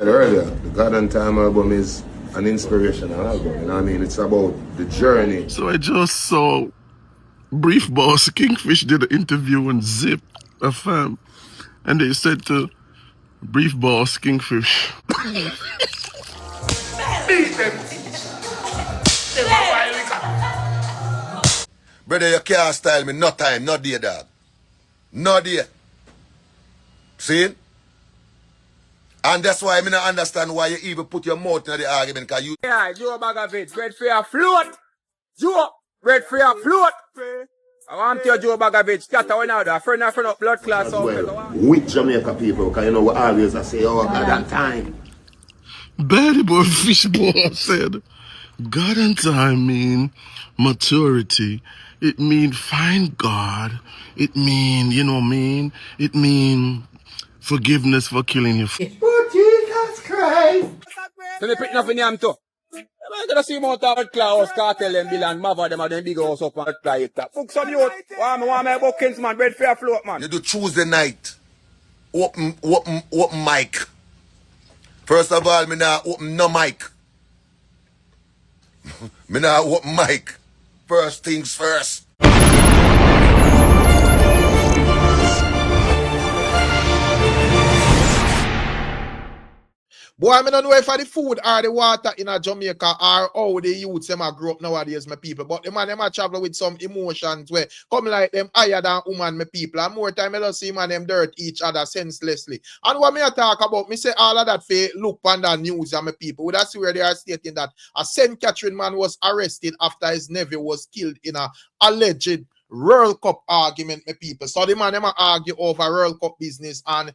Earlier, the God and Time album is an inspirational album, you know what I mean? It's about the journey. So I just saw Brief Boss Kingfish did an interview on Zip FM, and they said to Brief Boss Kingfish, Brother, you can't style me no time, no day, dog. No day. See? And that's why I don't understand why you even put your mouth in the argument, because you... Yeah, Joe Bagdonovich, red for your float. Joe, red for your float. I want to Joe Bagdonovich, scatter one out, a friend of blood class. Well, with Jamaica people, because you know, we always say, oh, God and Time. Betty Boy Fishball said, God and time mean maturity. It mean find God. It mean, you know what I mean? It mean forgiveness for killing your Oh, Jesus Christ! So they pick nothing in too. I'm gonna see more of Klaus, Kartel, and Bill and Mavado, them and them big house up and play it. Fuck some youth. Want me bookings, man. Red for your float, man. You do Tuesday night. Open mic. First of all, me nah open no mic. Me nah open mic. First things first. Boy, I don't know if the food or the water in a Jamaica or how the youths them a grow up nowadays, my people. But the man them a travel with some emotions where come like them higher than woman, my people. And more time I don't see man them dirt each other senselessly. And what me a talk about, me say all of that for look on the news and my people. Well, that's where they are stating that a St. Catherine man was arrested after his nephew was killed in a alleged World Cup argument, my people. So the man them a argue over World Cup business and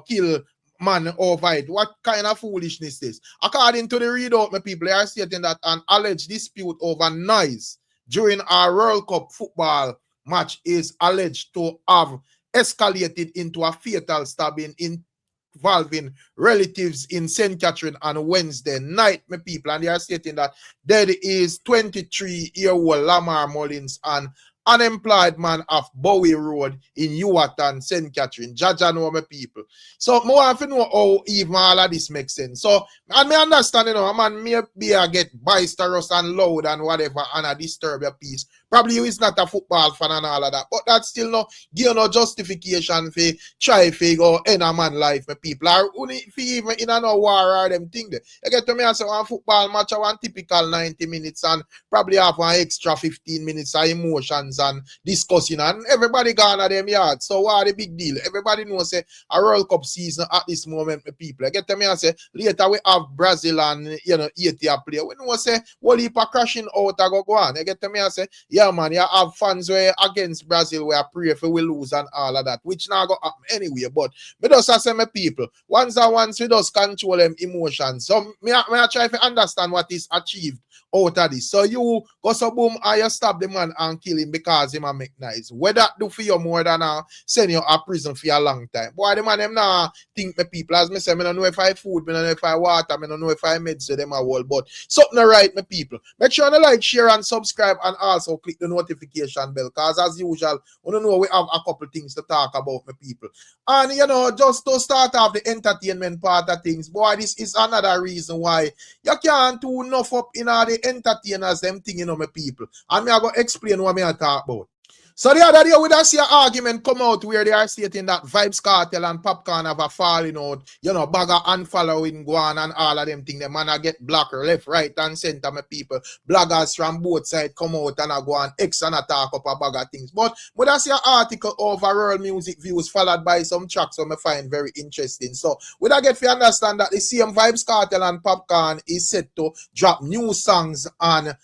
kill man over it. What kind of foolishness is? According to the readout, my people, they are stating that an alleged dispute over noise during our World Cup football match is alleged to have escalated into a fatal stabbing involving relatives in St. Catherine on Wednesday night, my people. And they are stating that there is 23-year-old Lamar Mullins and unemployed man of Bowie Road in Yuatan, St. Catherine. Jaja know my people. So, more have to know how even all of this makes sense. So, and me understand, a man may be a get boisterous and loud and whatever and a disturb your peace. Probably you is not a football fan and all of that. But that's still no give no justification for try figure end a man life, my people. Or only if even in a no war or them thing there. You get to me and say one football match one typical 90 minutes and probably have one extra 15 minutes of emotions and discussing and everybody gone at them yard. So what the big deal? Everybody knows say a World Cup season at this moment, my people. I get to me and say later we have Brazil and Ethiopia play. We know say what heap of crashing out a go on. I get to me and say, yeah man, you have fans where against Brazil where I pray for we lose and all of that, which now go happen anyway. But me just say my people, once we just control them emotions. So me I try to understand what is achieved out of this. So you go so boom and you stab the man and kill him because him a make nice. Whether that do for you more than send you a prison for a long time. Boy, the man them now think my people, as me say, I don't know if I food, I don't know if I water, I don't know if I medicine them a whole, but something right, my people. Make sure you like, share, and subscribe, and also click the notification bell, because as usual, we don't know we have a couple things to talk about, my people. And just to start off the entertainment part of things, boy, this is another reason why you can't do enough up in all the entertainers, them thing, my people. And me I go explain what me I talk about. So the other day, we just see an argument come out where they are stating that Vybz, Kartel and Popcorn have a falling out, bagger unfollowing go on and all of them things. The man I get blocker left, right, and center, my people. Bloggers from both sides come out and I go on X and attack up a bag of things. But we just see an article over world music views followed by some tracks that I find very interesting. So we don't get to understand that the same Vybz, Kartel and Popcorn is set to drop new songs on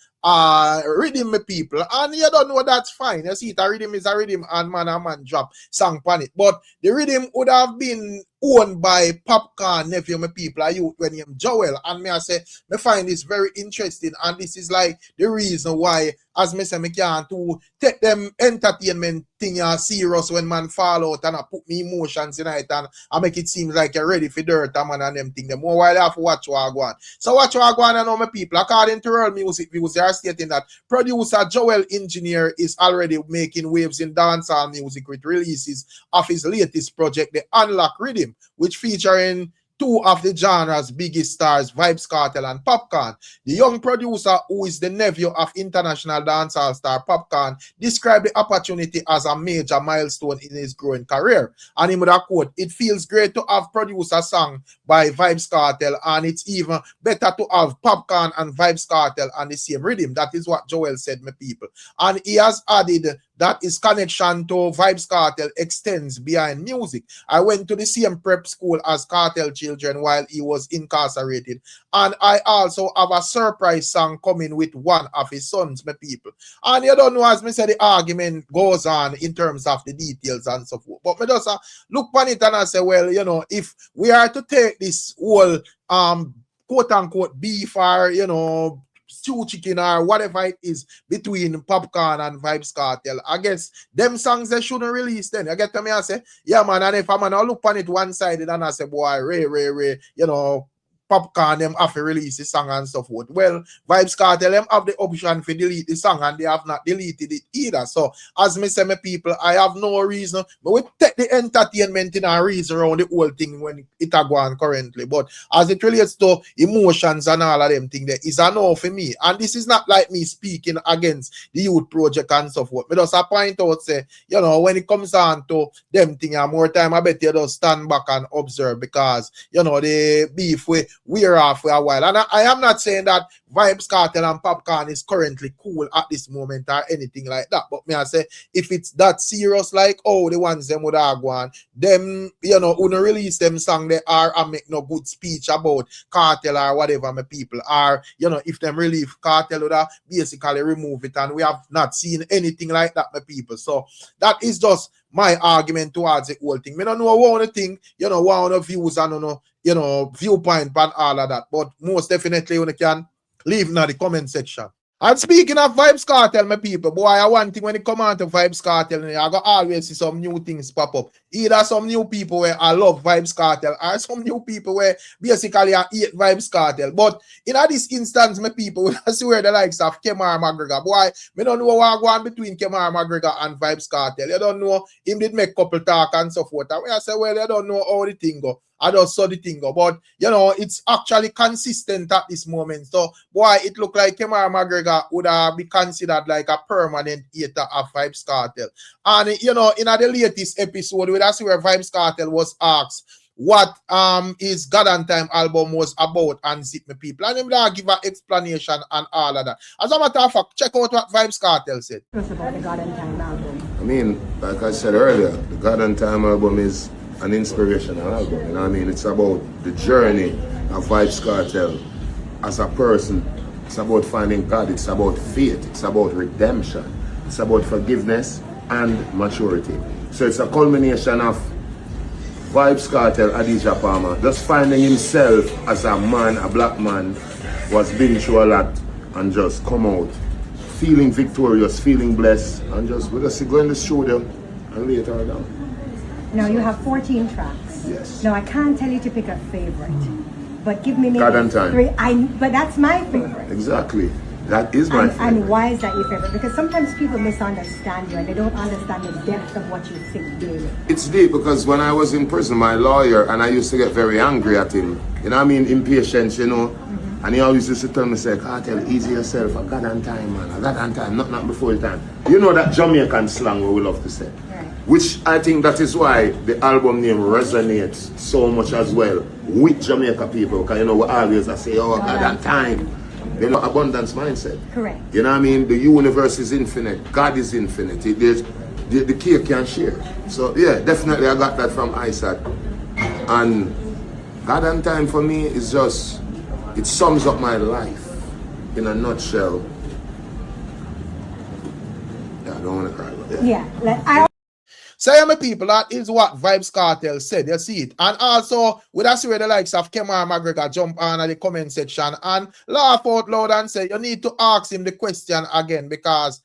rhythm, my people, and you don't know that's fine. You see, a rhythm is a rhythm, and man drop song on it. But the rhythm would have been owned by Popcorn nephew, my people, are you when him Joel. And me I say, me find this very interesting, and this is like the reason why, as me say, me can't to take them entertainment thing serious when man fall out and I put me emotions in it and I make it seem like you're ready for dirt man and them thing. Them more while I have to watch what I go on. So watch what I go on and know my people. According to world music views, they are stating that producer Joel Engineer is already making waves in dancehall music with releases of his latest project, The Unlock Rhythm, which featuring two of the genre's biggest stars, Vybz Kartel and Popcorn. The young producer, who is the nephew of international dancehall star Popcorn, described the opportunity as a major milestone in his growing career. And he would have quote, "It feels great to have produced a song by Vybz Kartel, and it's even better to have Popcorn and Vybz Kartel on the same rhythm." That is what Joel said, my people. And he has added that his connection to Vybz Kartel extends behind music. "I went to the same prep school as Kartel children while he was incarcerated. And I also have a surprise song coming with one of his sons, my people." And you don't know, as me say, the argument goes on in terms of the details and so forth. But me just look on it and I say, well, you know, if we are to take this whole quote unquote beef or, you know, stew chicken or whatever it is between Popcorn and Vybz Kartel, I guess them songs they shouldn't release then. You get to me, I say, yeah man, and if I'm gonna look on it one-sided and I say, boy, Ray, you know, Popcorn them have to release the song and so forth. Well, Vybz Kartel them have the option to delete the song and they have not deleted it either. So as me say, my people, I have no reason, but we take the entertainment in a reason around the whole thing when it are going currently. But as it relates to emotions and all of them things, there is a no for me. And this is not like me speaking against the youth project and so forth. But just a point out, say, you know, when it comes on to them thing, more time I bet you just stand back and observe, because you know the beef we're off for a while. And I am not saying that Vybz Kartel and Popcorn is currently cool at this moment or anything like that. But me I say, if it's that serious, like the ones them would have gone, them, you know, wouldn't release them song they are and make no good speech about Kartel or whatever, my people. Or, you know, if them relieve Kartel would have basically remove it, and we have not seen anything like that, my people. So that is just my argument towards the whole thing. I don't know what to think, you know, what the views and you know, viewpoint and all of that. But most definitely you can leave in the comment section. And speaking of Vybz Kartel, my people, boy, I one thing when it come on to Vybz Kartel, I got always see some new things pop up. Either some new people where I love Vybz Kartel, or some new people where basically I hate Vybz Kartel. But in this instance, my people, I swear the likes of Kemar Mcgregor, boy, me don't know what going on between Kemar Mcgregor and Vybz Kartel. You don't know, him did make couple talk and so forth. And I say, well, you don't know how the thing go. I just saw the thing go, but you know, it's actually consistent at this moment. So, boy, it looked like Kemar Mcgregor would be considered like a permanent hater of Vybz Kartel. And you know, in the latest episode, that's where Vybz Kartel was asked what his God and Time album was about and zip me people. And him give an explanation and all of that. As a matter of fact, check out what Vybz Kartel said. About the God and Time album. I mean, like I said earlier, the God and Time album is an inspirational album, you know what I mean? It's about the journey of Vybz Kartel as a person. It's about finding God, it's about faith, it's about redemption, it's about forgiveness and maturity. So it's a culmination of Vybz Kartel, Adidja Palmer, just finding himself as a man, a black man, was been through a lot and just come out feeling victorious, feeling blessed, and just we're just go in the studio and lay it all down. Now you have 14 tracks. Yes. Now I can't tell you to pick a favorite, but give me maybe God and Time. 3. But that's my favorite. Exactly. That is my favorite. And why is that your favorite? Because sometimes people misunderstand you and they don't understand the depth of what you think daily. It's deep because when I was in prison, my lawyer, and I used to get very angry at him. You know what I mean? Impatience, you know. And he always used to tell me, say, Kartel, easy yourself, I got on time, man. I got on time, not before the time. You know that Jamaican slang we love to say. Right. Which I think that is why the album name resonates so much as well with Jamaica people. Because you know, we always say, oh, I got on time. You know, abundance mindset. Correct. You know what I mean? The universe is infinite. God is infinite. There's the cake can share. So yeah, definitely I got that from ISAT. And God and Time for me is just, it sums up my life in a nutshell. Yeah, I don't want to cry about it. Yeah. So, my people, that is what Vybz Kartel said. You see it. And also, with us where the likes of Kemar Mcgregor jump on at the comment section and laugh out loud and say, you need to ask him the question again because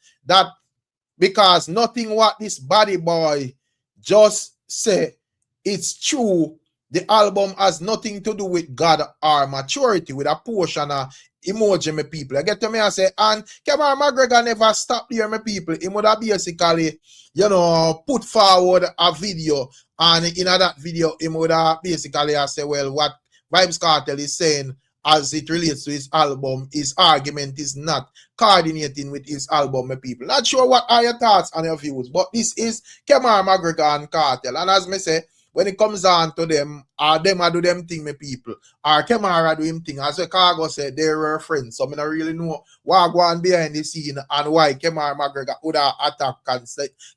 nothing what this body boy just say, it's true. The album has nothing to do with God or maturity, with a portion of emoji, my people. I get to me and say, and Kemar Mcgregor never stopped here, my people. He would have basically, you know, put forward a video, and in that video, he would have basically say, well, what Vybz Kartel is saying as it relates to his album, his argument is not coordinating with his album, my people. Not sure what are your thoughts and your views, but this is Kemar, Mcgregor, and Kartel. And as me say, when it comes on to them, them a do them thing, my people. Or Kemar a do him thing. As Cargo said, they were friends. So I don't really know what go on behind the scene and why Kemar Mcgregor would have attack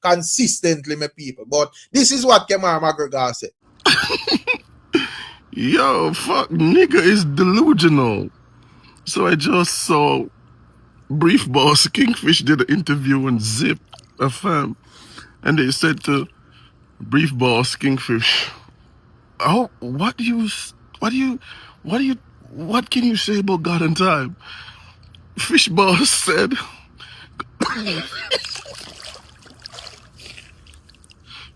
consistently, my people. But this is what Kemar Mcgregor said. Yo, fuck, nigga is delusional. So I just saw Brief Boss Kingfish did an interview on Zip FM, and they said to Brief Boss Kingfish, "Oh, what can you say about God and time?" Fish Boss said,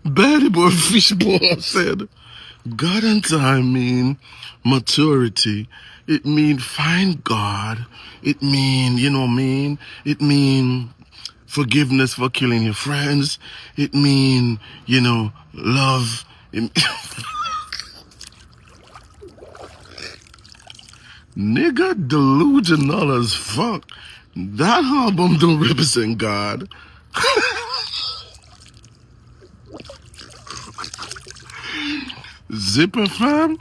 "Bad boy." Fish Boss said, God and time mean maturity. It mean find God. It mean, it mean forgiveness for killing your friends. It mean, love. Nigga delusional as fuck. That album don't represent God. Zipper fam?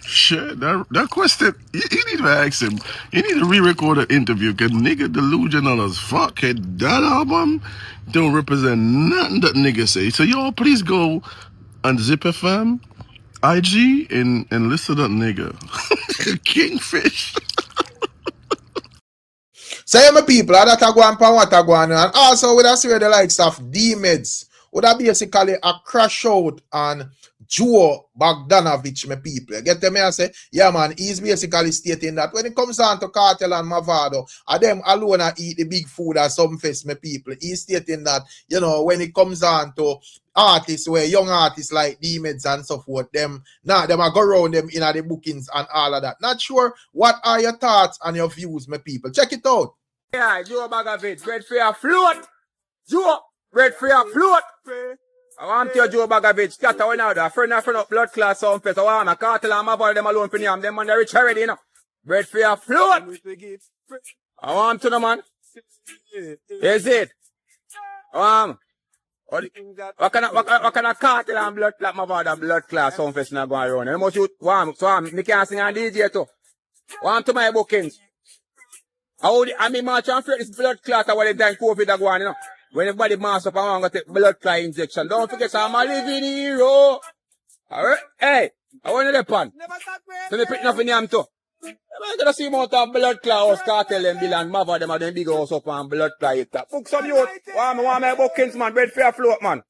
Shit, that question, you need to ask him. You need to re-record an interview, cause nigga delusional as fuck. That album don't represent nothing that nigga say. So y'all please go on Zip FM, IG, and listen to that nigga. Kingfish. Say my people, that I go on pan what I go on. And also with us here the likes of D-Meds. Would that basically a crash out on Joe Bagdonovich, my people. You get them here? I say, yeah, man, he's basically stating that when it comes down to Kartel and Mavado, them alone eat the big food at some fest, my people. He's stating that, when it comes down to artists, where young artists like D-Meds and so forth, them are go around them in the bookings and all of that. Not sure what are your thoughts and your views, my people. Check it out. Yeah, Joe Bagdonovich, bread for your float. Joe, bread for your float. I want to Joe Bagdonovich, scatter one out, a friend of blood class some fest. I want a Kartel and Mavado them alone for them. Them man they rich already, Bread for your float. I want to know, man. Is it? What kind of Kartel and blood class Mavado and blood class some fest not going around? How much you want? So me can sing on DJ too. Want to my bookings. I mean, march and flirt this blood clot what they done COVID go on, When everybody mass up, I want to take blood clot injection. Don't forget, I'm a living hero. Alright? Hey, I want to the pan. So they put nothing in them too. I'm going to see more of blood clot house, Kartel and Bill and Mavado them and them big house up and blood clot it. Book some youth. Want my bookings, man. Bread fair float, man.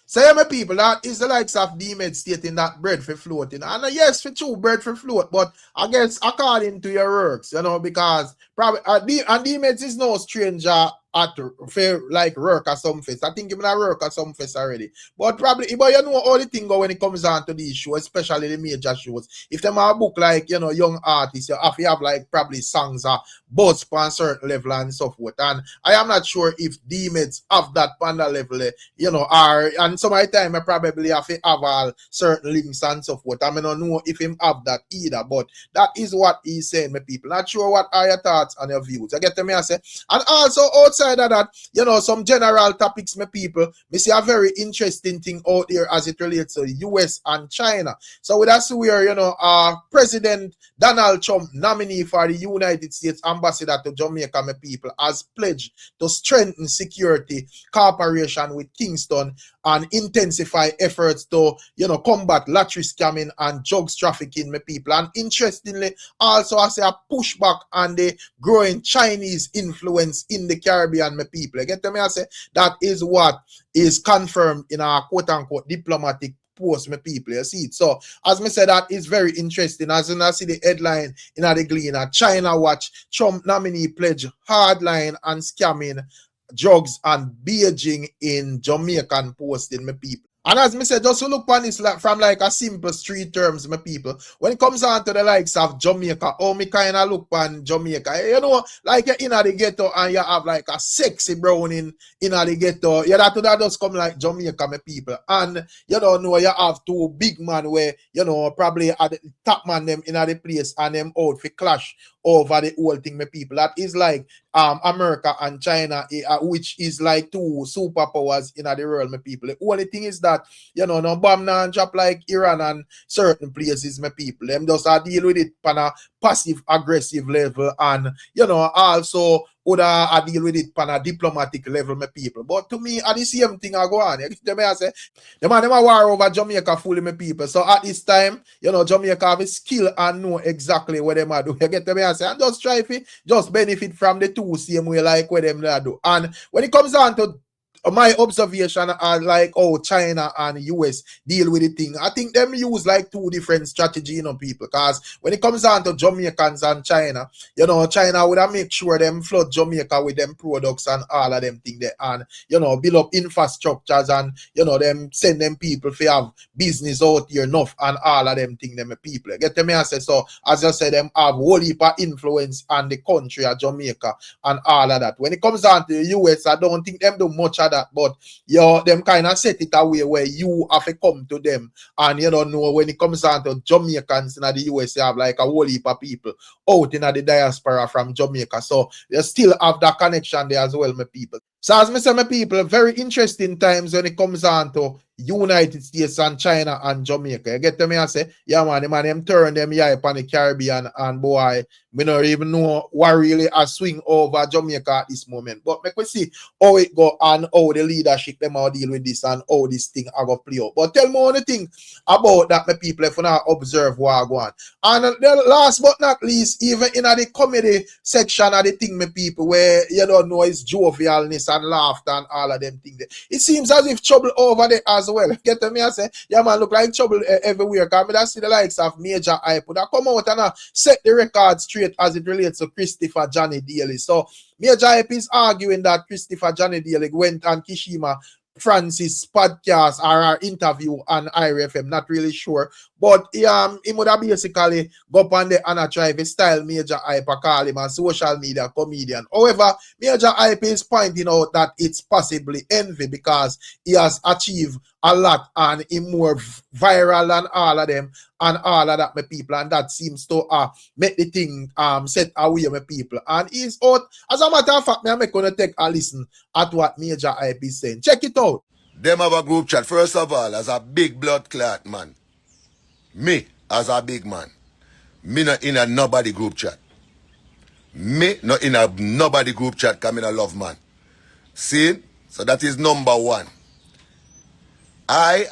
Say, my people, that is the likes of D-Med stating that bread for floating. And yes, for true, bread for float, but I guess according to your works, because probably, and D-Med is no stranger at fair like work at some fest. I think even a work at some fest already. But probably, but all the thing go when it comes on to these shows, especially the major shows. If them are a book like, young artists, you have like probably songs or buzz on certain level and so forth. And I am not sure if D-Meds have that panda level, and some of the time I probably have to have all certain links and so forth. I don't know if him have that either, but that is what he's saying, my people. Not sure what are your thoughts and your views. You get me, I say. And also outside of that, some general topics, my people, me see a very interesting thing out there as it relates to US and China. So that's where, President Donald Trump, nominee for the United States ambassador to Jamaica, my people, has pledged to strengthen security cooperation with Kingston and intensify efforts to, combat lottery scamming and drugs trafficking, my people. And interestingly, also I say a pushback on the growing Chinese influence in the Caribbean, my people. You get me? I say that is what is confirmed in our quote-unquote diplomatic post, my people. You see it. So, as I said, that is very interesting. As I see the headline in the Gleaner, China watch Trump nominee pledge hardline and scamming drugs and Beijing in Jamaican posting, my people. And as me said, just to look on this like, from like a simple street terms, my people. When it comes on to the likes of Jamaica, how me kind of look on Jamaica, you know, like you're in the ghetto and you have like a sexy brown in the ghetto. Yeah, that just come like Jamaica, my people. And you don't know, you have two big man where, you know, probably at the top man them in the place and them out for clash over the whole thing, my people. That is like America and China, which is like two superpowers in the world, my people. The only thing is that, you know, no bomb now drop like Iran and certain places, my people. Them just deal with it on a passive aggressive level, and you know, also would deal with it on a diplomatic level, my people. But to me, at the same thing I go on. Them I say, them a war over Jamaica fully, my people. So at this time, you know, Jamaica have a skill and know exactly what them do. You get them I say, and just try to just benefit from the two same way like what them do. And when it comes down to my observation are like, oh, China and US deal with the thing. I think them use like two different strategy, you know, people. Because when it comes down to Jamaicans and China, you know, China would have make sure them flood Jamaica with them products and all of them thing there, and you know, build up infrastructures and you know, them send them people for have business out here enough and all of them thing them people. Get them I say, so as I said, them have whole heap of influence on the country of Jamaica and all of that. When it comes down to the US, I don't think them do much of that, but you them kind of set it away where you have to come to them, and you don't know when it comes down to Jamaicans in the US, you have like a whole heap of people out in the diaspora from Jamaica, so they still have that connection there as well, my people. So as I say, my people, very interesting times when it comes down to United States and China and Jamaica. You get to me, I say, yeah man, them turn them yeah upon the Caribbean, and boy, we don't even know what really a swing over Jamaica at this moment. But make we see how it go and how the leadership them all deal with this and how this thing are going to play out. But tell me one thing about that, my people, if you not observe what go on. And the last but not least, even in the comedy section of the thing, my people, where you don't know is jovialness and laughter and all of them things. It seems as if trouble over there as well. Get to me, I say, yeah man, look like trouble everywhere. Because I see the likes of Majah hype that come out and set the record straight as it relates to Christopher Johnny Daly. So Majah hype is arguing that Christopher Johnny Daly went on Kishima Francis podcast or our interview on IRFM, not really sure. But he would have basically go up on there and try to style Majah hype, call him a social media comedian. However, Majah hype is pointing out that it's possibly envy because he has achieved a lot and he more viral than all of them and all of that, my people, and that seems to make the thing set away, my people. And he's out. As a matter of fact, I'm going to take a listen at what Majah hype is saying. Check it out. Them have a group chat. First of all, as a big blood clot man, me as a big man, me not in a nobody group chat. Me not in a nobody group chat because I love man. See? So that is number one. I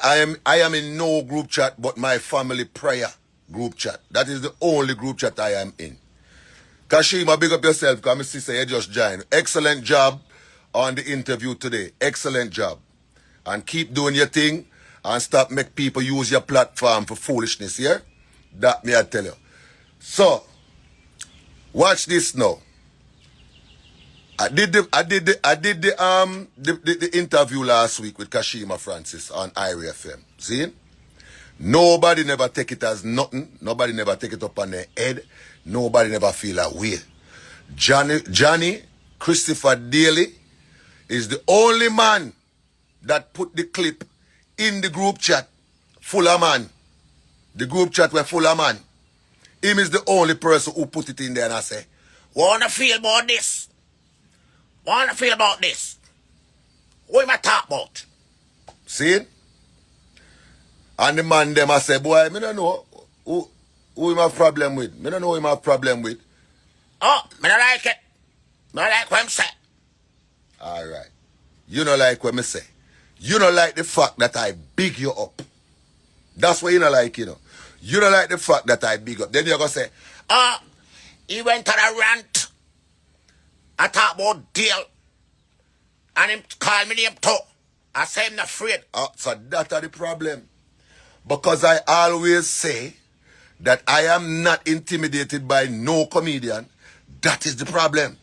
am in no group chat but my family prayer group chat. That is the only group chat I am in. Kashima, big up yourself because my sister you just joined. Excellent job on the interview today. Excellent job. And keep doing your thing and stop make people use your platform for foolishness, yeah? That me I tell you. So, watch this now. I did the interview last week with Kashima Francis on IRFM. See? Nobody never take it as nothing. Nobody never take it up on their head. Nobody never feel a way. Johnny Christopher Daly is the only man that put the clip in the group chat full of man. The group chat were full of man. Him is the only person who put it in there and I say, wanna feel about this? Wanna feel about this? What am I talking about? See? And the man them I say, boy, I don't know who him have problem with. I don't know who him have problem with. Oh, I don't like it. I don't like what I'm saying. Alright. You don't like what I say. You don't like the fact that I big you up. That's what you don't like, you know. You don't like the fact that I big up. Then you're going to say, he went on a rant. I talk about deal. And him call me name too. I say I'm not afraid. So that's the problem. Because I always say that I am not intimidated by no comedian. That is the problem.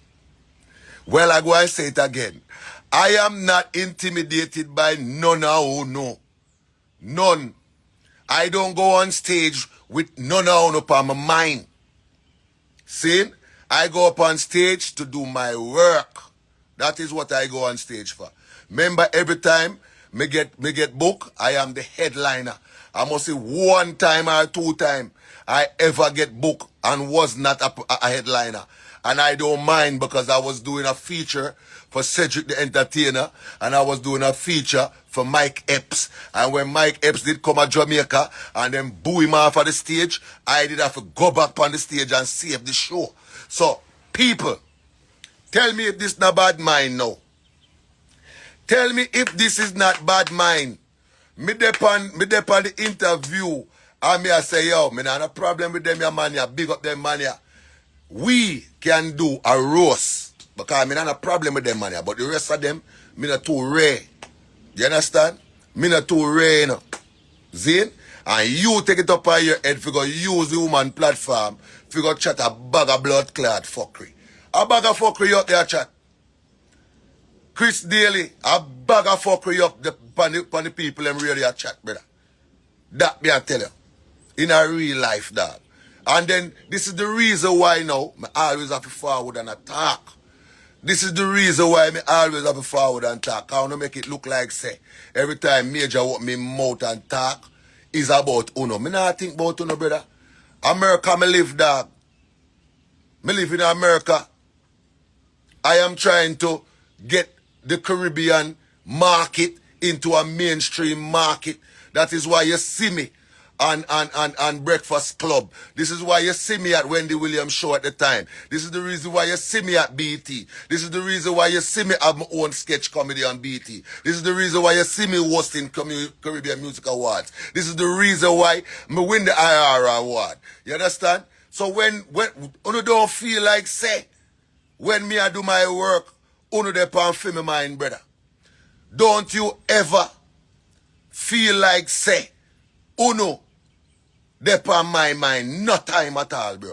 Well, I go and say it again. I am not intimidated by none who no. None. I don't go on stage with none on upon my mind. See? I go up on stage to do my work. That is what I go on stage for. Remember, every time me get book, I am the headliner. I must say 1 time or 2 times I ever get book and was not a headliner. And I don't mind because I was doing a feature for Cedric the Entertainer and I was doing a feature for Mike Epps. And when Mike Epps did come to Jamaica and then boo him off of the stage, I did have to go back on the stage and save the show. So, people, tell me if this not bad mind now. Tell me if this is not bad mind. Me dep on the interview and me I say, yo, me not a problem with them, ya man, ya big up them man, ya. We can do a roast because me not a problem with them man, ya. But the rest of them, me not too rare. You understand? Me not too rare, you know. Zin? And you take it up on your head for go use the woman platform for go chat a bag of blood clot fuckery. A bag of fuckery up there chat. Chris Daly, a bag of fuckery up on the people in radio chat, brother. That me I tell you. In a real life, dog. And then this is the reason why now I always have to forward and attack. This is the reason why me always have to forward and talk. I want to make it look like say every time Majah open me mouth and talk is about Uno. Me not think about Uno, brother. America me live, dog. Me live in America. I am trying to get the Caribbean market into a mainstream market. That is why you see me on Breakfast Club. This is why you see me at Wendy Williams show at the time. This is the reason why you see me at BT. This is the reason why you see me have my own sketch comedy on BT. This is the reason why you see me hosting Caribbean Music Awards. This is the reason why me win the IR award. You understand? So when you don't feel like say, when me I do my work, you dey pan for me mind, brother. Don't you ever feel like say, Uno, dey pan my mind, no time at all, bro.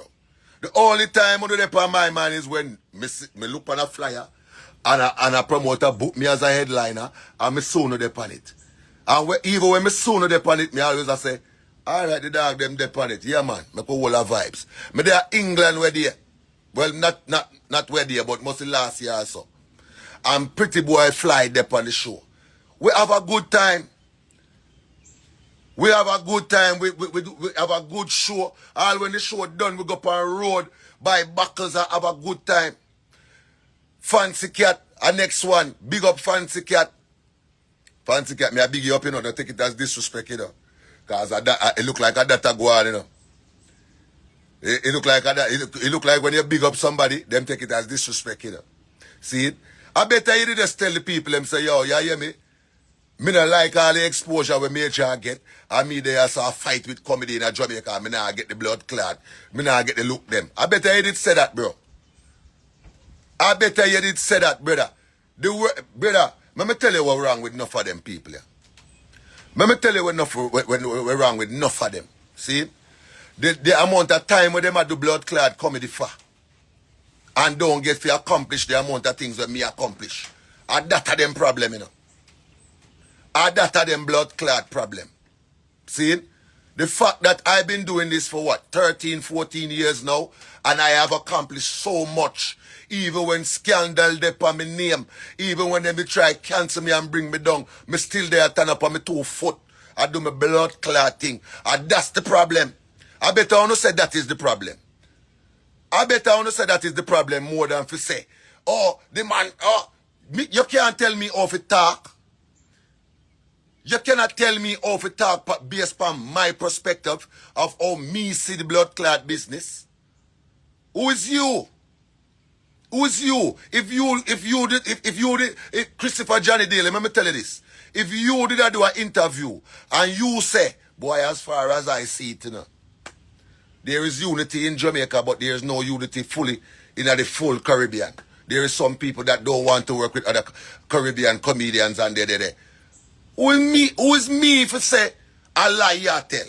The only time Uno dey pan my mind is when me look on a flyer and a promoter book me as a headliner and me soon dey pan it. And even when me soon dey pan it, me always say, alright, the dog them dey pan it. Yeah, man, me put all the vibes. Me there England where there. Well, not where there, but mostly last year or so. And Pretty Boy fly there on the show. We have a good time. We have a good time. We have a good show. All when the show done, we go up on road, buy buckles and have a good time. Fancy Cat, our next one. Big up Fancy Cat. Fancy Cat, me I big you up, you know. Don't take it as disrespect, you know. Because it look like a data go on, you know. It look like it look like when you big up somebody, them take it as disrespect, you know. See it? I better you just tell the people them say, yo, you hear me? Me not like all the exposure we Majah get. And me there saw a fight with comedy in Jamaica. Me not get the blood clot. Me not get the look them. I better you did say that, bro. I better you did say that, brother. Brother, let me tell you what's wrong with enough of them people. Yeah. Let me tell you what's wrong with enough of them. See? The amount of time when them do blood clot comedy for. And don't get to accomplish the amount of things that me accomplish. And that are them problem, you know. And that are them blood clot problem. See? The fact that I've been doing this for what, 13, 14 years now, and I have accomplished so much. Even when scandal dey on my name, even when they try cancel me and bring me down, me still there turn up on my 2 foot. I do my blood clot thing. And that's the problem. I better want to say that is the problem. I better want to say that is the problem more than to say, oh, the man, you can't tell me how to talk. You cannot tell me how to talk based on my perspective of how me see the blood clot business. Who is you? Who is you? If Christopher Johnny Daly, let me tell you this. If you did do an interview and you say, boy, as far as I see it, you know, there is unity in Jamaica, but there is no unity fully in the full Caribbean. There is some people that don't want to work with other Caribbean comedians and they. Who is me to say, I lie ya tell?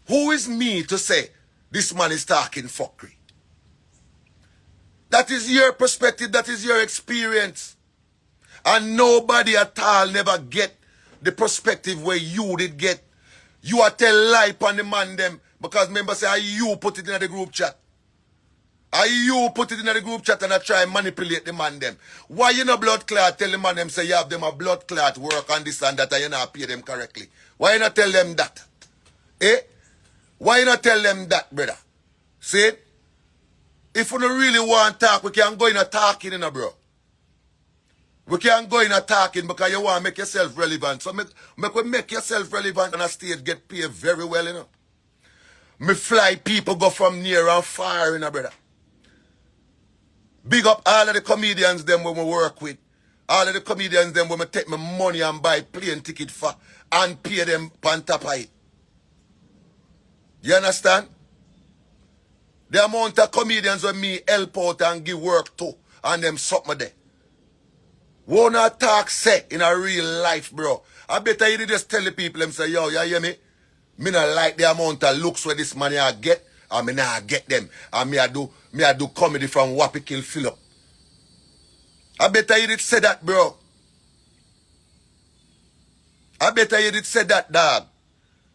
Who is me to say, this man is talking fuckery? That is your perspective, that is your experience. And nobody at all never get the perspective where you did get. You are tell lie on the man them. Because remember say, you put it in the group chat. You put it in the group chat and I try and manipulate the man them. Why you no blood clot tell the man them say you have them a blood clot work on this and that and you not pay them correctly? Why you not tell them that? Eh? Why you not tell them that, brother? See? If we don't really want to talk, we can go in a talking, bro. We can go in a talking because you want to make yourself relevant. So make yourself relevant on a stage, get paid very well, you know. Me fly people go from near and far, you know, brother. Big up all of the comedians them when we work with. All of the comedians them when we take my money and buy plane ticket for and pay them on top of it. You understand? The amount of comedians when me help out and give work to and them something there. Wanna talk say in a real life, bro. I better you just tell the people them say, yo, you hear me? Me not like the amount of looks where this money I get, and me not get them. And me I do comedy from Wappy Kill Philip. I better you did say that, bro. I better you did say that, dog.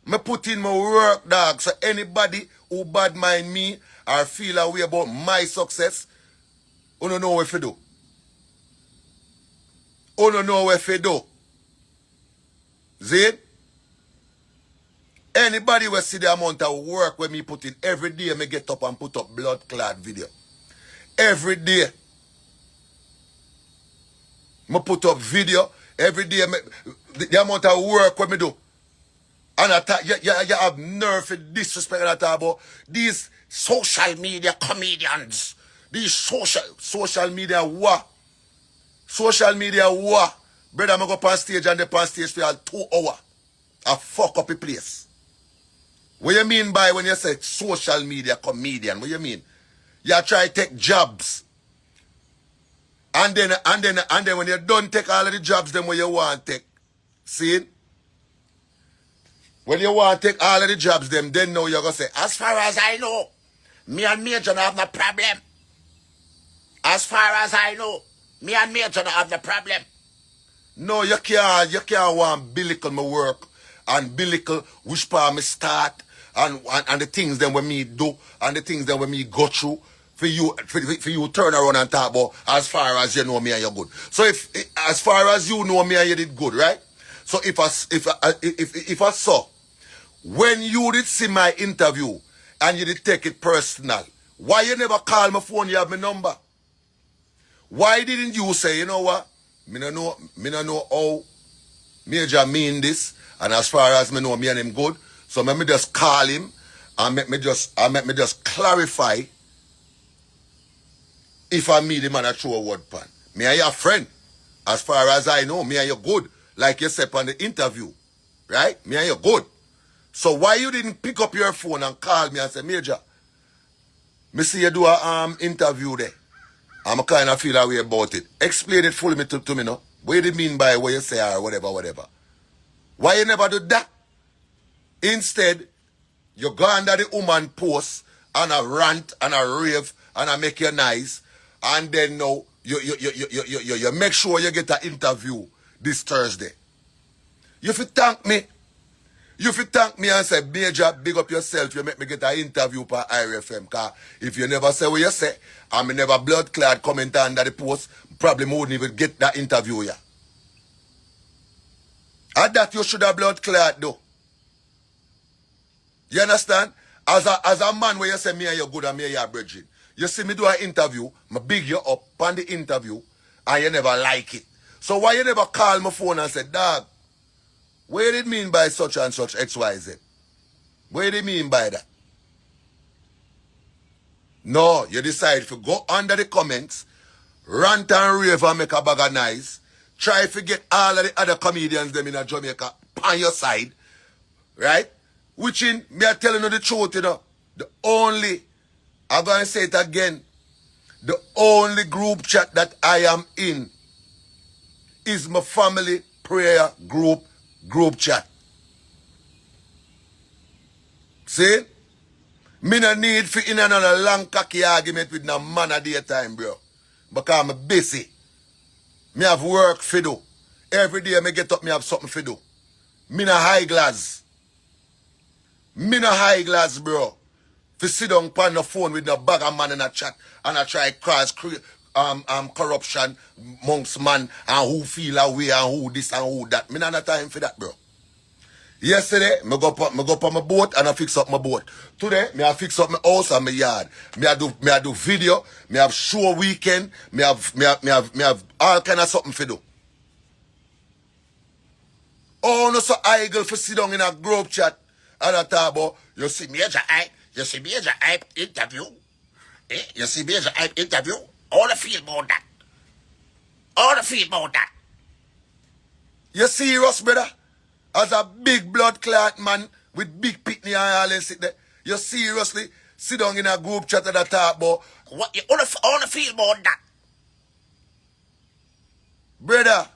Me put in my work, dog. So anybody who bad mind me or feel a way about my success, you don't know what to do. You don't know what to do. See? Anybody will see the amount of work when me put in every day, me get up and put up blood clot video. Every day. Me put up video. Every day, the amount of work when me do. And you have nerve for disrespect and talk about these social media comedians. These social media what? Social media what? Brother, I'm go on stage and they on stage for 2 hours. I fuck up the place. What you mean by when you say social media comedian? What you mean? You try to take jobs. And then when you don't take all of the jobs then what you want to take. See? When you want to take all of the jobs then now you're going to say, as far as I know, me and Majah don't have no problem. As far as I know, me and Majah don't have no problem. No, you can't want billicle my work and billicle which part me start and the things then when me do and the things then when me go through for you turn around and talk about as far as you know me and you're good. So if as far as you know me and you did good, right? So if I saw when you did see my interview and you did take it personal, why you never call my phone, you have my number? Why didn't you say, you know what? Me no know how Majah mean this, and as far as me know me and him good, so let me just call him and make me just clarify if I meet him and I throw a word pan. Me and your friend, as far as I know, me and you good, like you said on the interview, right? Me and you good. So why you didn't pick up your phone and call me and say, Majah, me see you do a interview there. I'm kind of feel that way about it. Explain it fully to me, no? What do you mean by what you say or whatever? Why you never do that? Instead, you go under the woman post and a rant and a rave and a make you nice, and then now you make sure you get an interview this Thursday. You fi thank me. You fi thank me and say, Majah, big up yourself, you make me get an interview for IRFM. Cause if you never say what you say, and me never blood clad comment under the post, probably me wouldn't even get that interview, yeah. And that you should have blood clad though. You understand? As a man where you say me and you good and me and you bridging. You see me do an interview, me big you up on the interview, and you never like it. So why you never call my phone and say, dog, what do you mean by such and such XYZ? What do you mean by that? No, you decide to go under the comments, rant and rave and make a bag of nice, try to get all of the other comedians them in Jamaica on your side, right? Which in, me are telling you the truth, you know, the only, I'm going to say it again, the only group chat that I am in is my family prayer group chat. See? Me no need for in another long cocky argument with no man at daytime, bro. Because I'm busy. Me have work for do. Every day me get up, me have something for do. Me na high glass. Me na high glass, bro. To sit down on the phone with the bag of man in a chat and I try corruption amongst man and who feel away and who this and who that. Me not have time for that, bro. Yesterday, me go up on my boat and I fix up my boat. Today, me I fix up my house and my yard. Me I do video, me have show weekend, me have all kind of something for do. Oh, no so idle for sit down in a group chat and I talk about, you see Majah hype, you see Majah hype interview. You see Majah hype interview. All I feel about that. All I feel about that. You serious, brother? As a big blood clot man with big pitney and all that sit there, you seriously sit down in a group chat and talk about what you all I feel about that. Brother,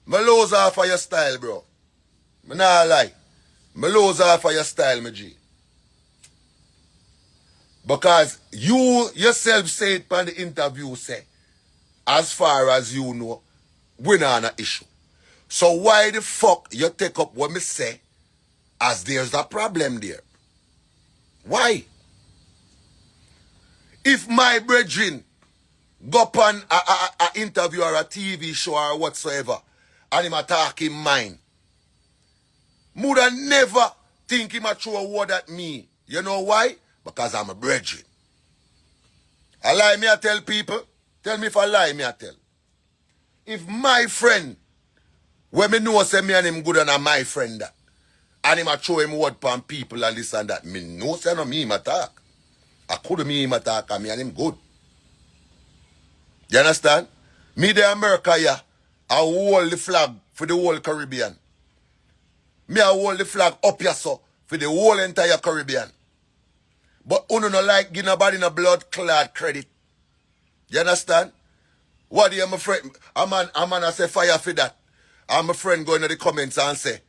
me lose off of your style, bro. Me not lie. Me lose off of your style, my G. Because you yourself said on the interview, say, as far as you know, we're not an issue. So why the fuck you take up what me say as there's a problem there? Why? If my brethren go upon a interview or a TV show or whatsoever, and him attack him mine, would never think him a throw a word at me. You know why? Because I'm a brethren. I lie me I tell people. Tell me if I lie me I tell. If my friend, when me know say me and him good and I'm my friend that, and him a throw him word pan people and this and that, me know say no me him attack. I could me him attack and me and him good. You understand? Me the America here, I hold the flag for the whole Caribbean. Me I hold the flag up here so for the whole entire Caribbean. But uno no like give nobody no blood clad credit. You understand? What do you my friend? A man I say fire for that. And my friend go into the comments and say,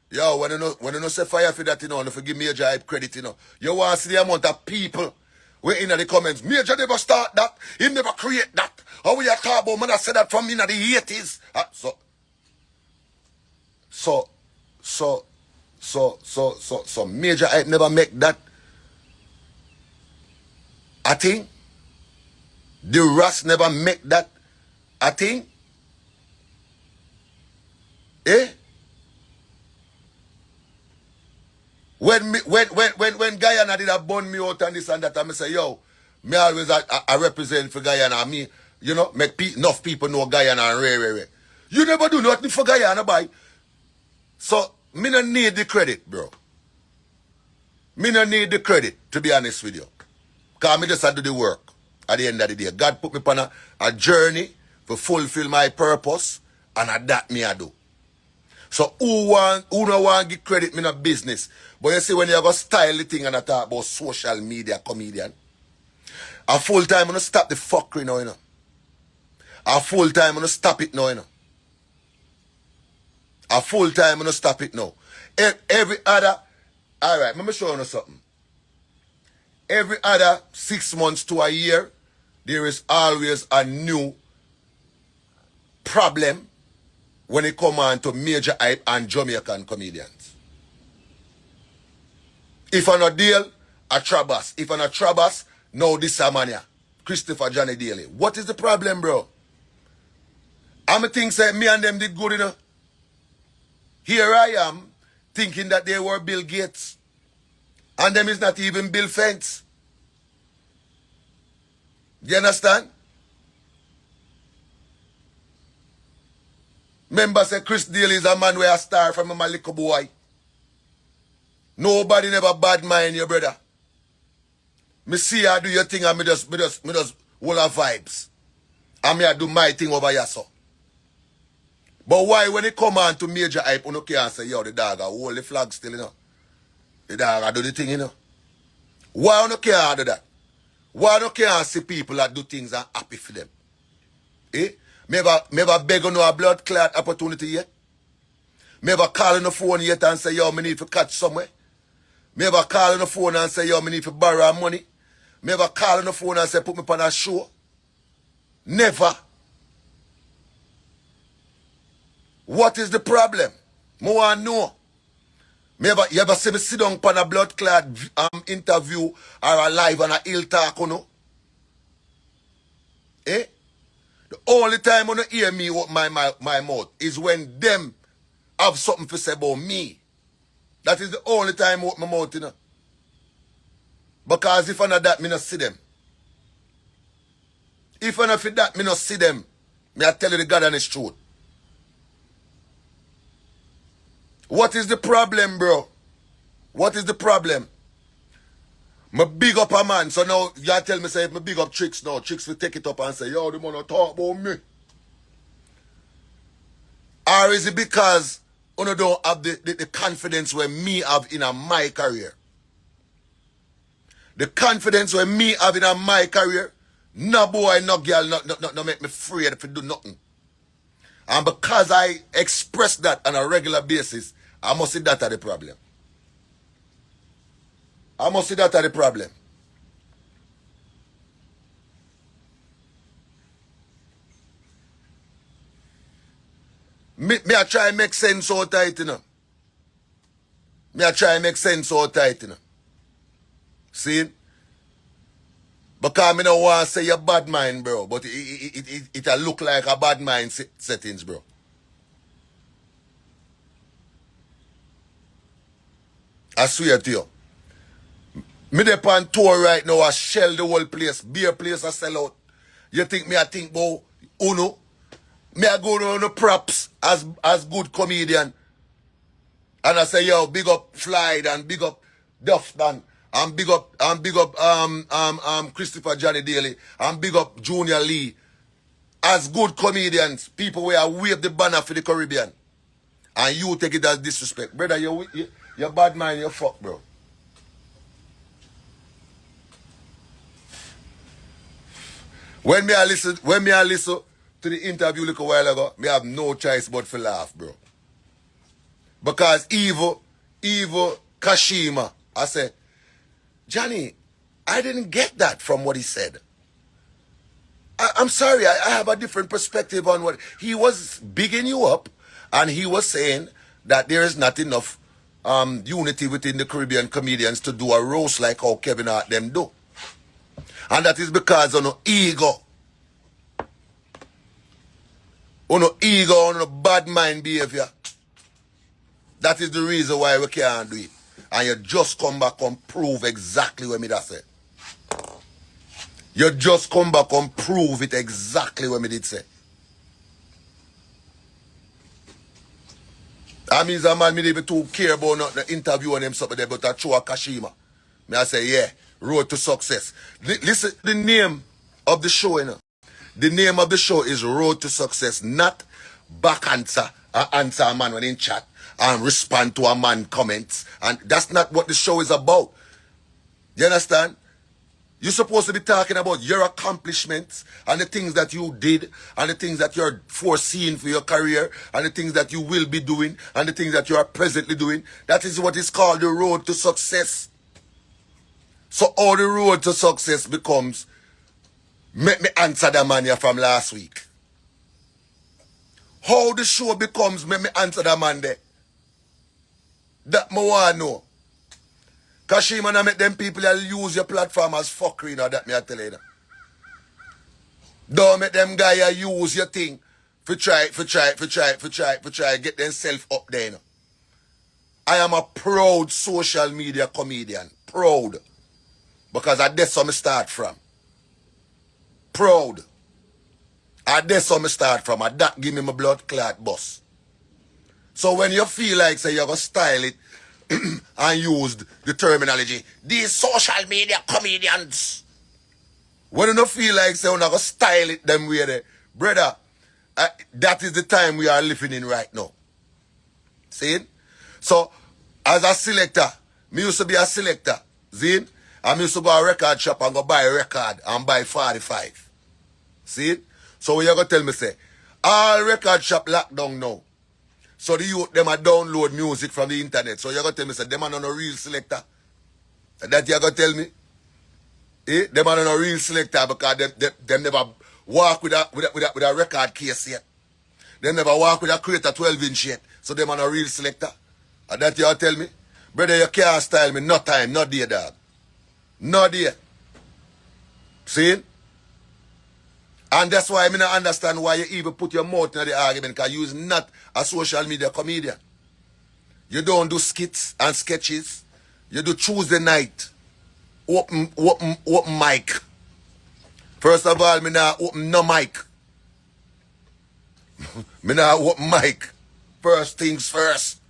yo, when you know say fire for that, you know, if you give Majah hype credit, you know. You want to see the amount of people we in the comments. Majah never start that. He never create that. How we are talk about man I said that from in the 80s. So Majah hype never make that. I think the Ras never make that. I think. When Guyana did a burn me out and this and that, I say, yo, me always I represent for Guyana. Me, you know, make enough people know Guyana and rare. You never do nothing for Guyana, boy. So, me no need the credit, bro. Me no need the credit, to be honest with you. Because me just do the work at the end of the day. God put me on a journey to fulfill my purpose, and that me I do. So who no want give credit me no business. But you see when you have a style the thing and I talk about social media comedian, a full time I'm gonna stop the fuckery now, you know. A full time I'm gonna stop it now, you know. A full time I'm gonna stop it now. Every other, alright, let me show you something. Every other 6 months to a year, there is always a new problem when it come on to Majah hype and Jamaican comedians. If I'm not deal, a Trabas. If I'm not Trabas, no this a man here. Christopher Johnny Daly. What is the problem, bro? I'm think say me and them did good, you know. Here I am thinking that they were Bill Gates. And them is not even Bill Fence. You understand? Remember say Chris Daly is a man where a star from a little boy. Nobody never bad mind you, brother. Me see you do your thing and me just hold a vibes. And me I do my thing over here, so. But why when it come on to Majah hype, you can't say, yo, the dog, I hold the flag still, you know. The dog, I do the thing, you know. Why you can't do that? Why you can't see people that do things and happy for them? Me ever beg on a blood clot opportunity yet? Me ever call on the phone yet and say, yo, me need to catch somewhere? Me ever call on the phone and say, yo, me need to borrow money? Me ever call on the phone and say, put me on a show? Never. What is the problem? Me want to know. You ever see me sit down on a blood clot interview or a live on a ill talk, you know? Eh? The only time you don't hear me open my mouth is when them have something to say about me. That is the only time I open my mouth, you know? Because if I not that, me not see them. If I not fit that, me not see them. Me I tell you the God and His truth. What is the problem, bro? What is the problem? Me big up a man, so now you tell me say if me big up Tricks now, Tricks will take it up and say, yo, the man talk about me. Or is it because you don't have the confidence where me have in my career? The confidence where me have in my career, no boy, no girl, no make me afraid if you do nothing. And because I express that on a regular basis, I must see that are the problem. I must see that are the problem. Me I try and make sense so tight, you know. Me I try and make sense so tight, you know. See? Because me don't want to say you're bad mind, bro. But it look like a bad mind settings, bro. I swear to you. Me dey on tour right now, I shell the whole place. Beer place I sell out. You think me I think about Uno? Me I go to the props as good comedian. And I say, yo, big up Floyd and big up Duffman. And big up Christopher Johnny Daly. And big up Junior Lee. As good comedians, people where I wave the banner for the Caribbean. And you take it as disrespect. Brother, you're bad man, you're fuck, bro. When me I listen to the interview a while ago, me have no choice but to laugh, bro. Because Evil Kashima, I said, Johnny, I didn't get that from what he said. I'm sorry, I have a different perspective on what he was bigging you up, and he was saying that there is not enough unity within the Caribbean comedians to do a roast like how Kevin Hart them do. And that is because of no ego. No ego, no bad mind behavior. That is the reason why we can't do it. And you just come back and prove exactly what me that say. You just come back and prove it exactly what me did say. I mean, a man me even too care about not the interview and them something there, but I show a Kashima. Me I say, yeah, road to success. Listen, the name of the show, you know. The name of the show is Road to Success, not back answer a man when in chat and respond to a man comments. And that's not what the show is about. You understand? You're supposed to be talking about your accomplishments and the things that you did and the things that you're foreseeing for your career and the things that you will be doing and the things that you are presently doing. That is what is called the road to success. So all the road to success becomes, make me answer the man here from last week. How the show becomes, make me answer the man there. That me want to know. Kashima na make them people that use your platform as fuckery, you know, that me I tell you. Don't make them guys use your thing for try, get themselves up there, you know. I am a proud social media comedian. Proud. Because that's where I start from. Proud. And that's where I start from. And that give me my blood clot bus. So when you feel like say you're going to style it and use the terminology, these social media comedians. When you don't feel like say you're going to style it them way there, brother, that is the time we are living in right now. See? So, as a selector, me used to be a selector. See? I used to go to a record shop and go buy a record and buy 45. See? So when you going to tell me, say, all record shop locked down now. So the youth, them a download music from the internet. So you're going to tell me, say, them are not a real selector. That you're going to tell me? Eh? Them are not a real selector because them never walk with a record case yet. They never walk with a Creator 12-inch yet. So them are not a real selector. And that you're tell me? Brother, you can't style me. No time, no day, dog. No day. See? And that's why I don't understand why you even put your mouth in the argument, because you're not a social media comedian. You don't do skits and sketches. You do Tuesday night. Open mic. First of all, me not open no mic. Me not open mic. First things first.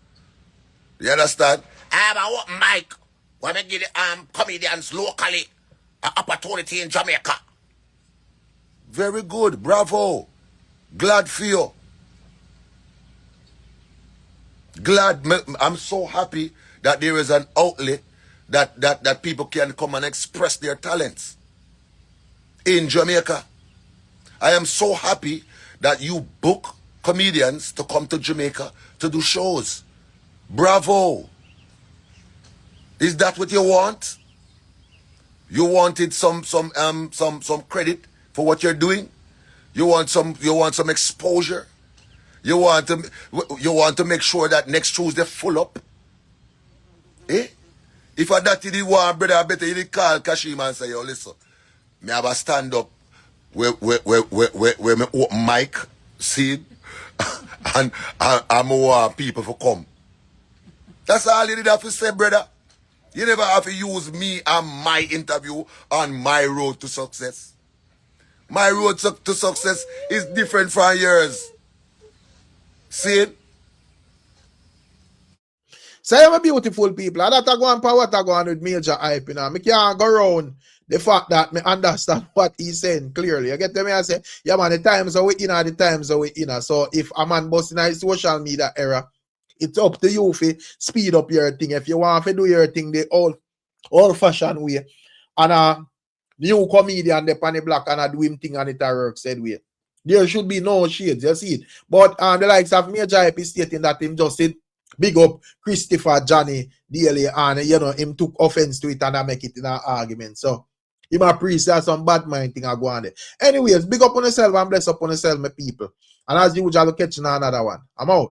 You understand? I have an open mic where we give the comedians locally an opportunity in Jamaica. Very good. Bravo. Glad for you. Glad. I'm so happy that there is an outlet that people can come and express their talents in Jamaica. I am so happy that you book comedians to come to Jamaica to do shows. Bravo. Is that what you want? You wanted some credit for what you're doing? You want some exposure? You want to make sure that next Tuesday full up? Eh? If I that you want, brother, I better you call Kashim and say, yo, listen, me have a stand up where me open mic, see, and I want people to come. That's all you did have to say, brother. You never have to use me and my interview on my road to success. My road to success is different from yours. See it? So I'm a beautiful people. And that I go on for what I go on with major hype, you know. I can't go around the fact that me understand what he's saying clearly. I get to me and say, yeah man, the times are we in, the times are we in. So if a man busting a social media era, it's up to you to speed up your thing. If you want to do your thing the old fashioned way, and new comedian the on the block and do him thing and it works said way. There should be no shades, you see it. But the likes of Major IP stating that him just said big up Christopher Johnny Daly, and you know him took offense to it and I make it in an argument. So him appreciate some bad mind thing I go on there. Anyways, big up on yourself and bless up on yourself, my people. And as usual, catching another one. I'm out.